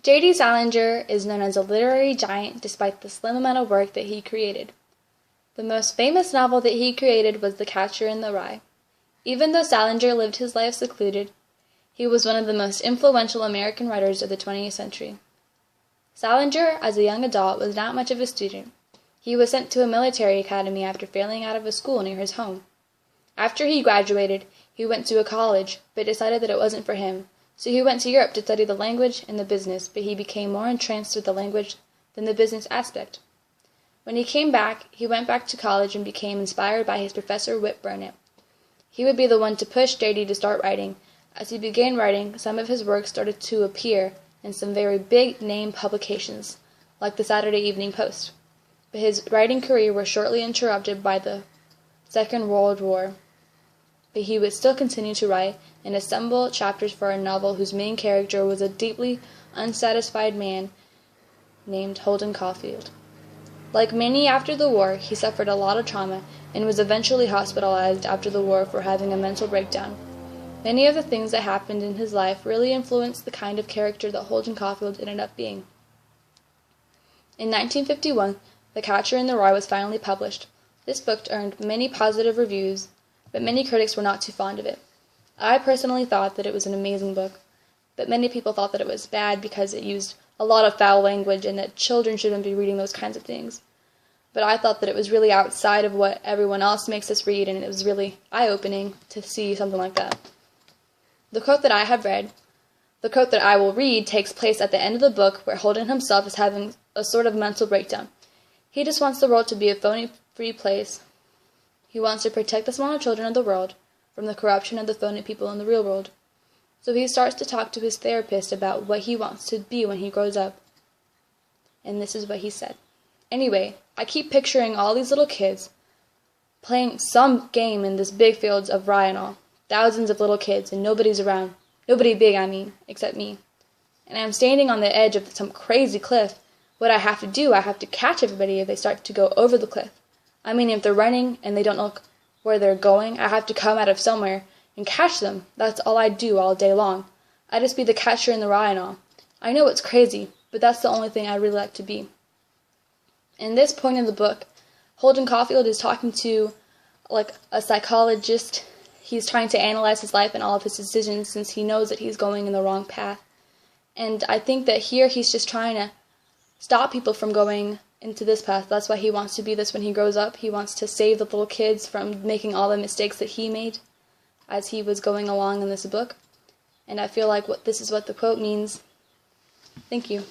J.D. Salinger is known as a literary giant despite the slim amount of work that he created. The most famous novel that he created was The Catcher in the Rye. Even though Salinger lived his life secluded, he was one of the most influential American writers of the 20th century. Salinger, as a young adult, was not much of a student. He was sent to a military academy after failing out of a school near his home. After he graduated, he went to a college, but decided that it wasn't for him, so he went to Europe to study the language and the business, but he became more entranced with the language than the business aspect. When he came back, he went back to college and became inspired by his professor Whit Burnett. He would be the one to push J.D. to start writing. As he began writing, some of his work started to appear in some very big-name publications, like the Saturday Evening Post. But his writing career was shortly interrupted by the Second World War. But he would still continue to write and assemble chapters for a novel whose main character was a deeply unsatisfied man named Holden Caulfield. Like many after the war, he suffered a lot of trauma and was eventually hospitalized after the war for having a mental breakdown. Many of the things that happened in his life really influenced the kind of character that Holden Caulfield ended up being. In 1951, The Catcher in the Rye was finally published. This book earned many positive reviews, but many critics were not too fond of it. I personally thought that it was an amazing book, but many people thought that it was bad because it used a lot of foul language and that children shouldn't be reading those kinds of things. But I thought that it was really outside of what everyone else makes us read, and it was really eye-opening to see something like that. The quote that I have read, the quote that I will read, takes place at the end of the book where Holden himself is having a sort of mental breakdown. He just wants the world to be a phony-free place. He wants to protect the smaller children of the world from the corruption of the phony people in the real world. So he starts to talk to his therapist about what he wants to be when he grows up. And this is what he said. Anyway, I keep picturing all these little kids playing some game in this big fields of rye and all. Thousands of little kids, and nobody's around. Nobody big, except me. And I'm standing on the edge of some crazy cliff. What I have to do, I have to catch everybody if they start to go over the cliff. If they're running and they don't look where they're going, I have to come out of somewhere and catch them. That's all I do all day long. I just be the catcher in the rye and all. I know it's crazy, but that's the only thing I really like to be. In this point in the book, Holden Caulfield is talking to a psychologist. He's trying to analyze his life and all of his decisions since he knows that he's going in the wrong path. And I think that here he's just trying to stop people from going into this path. That's why he wants to be this when he grows up. He wants to save the little kids from making all the mistakes that he made as he was going along in this book. And I feel like this is what the quote means. Thank you.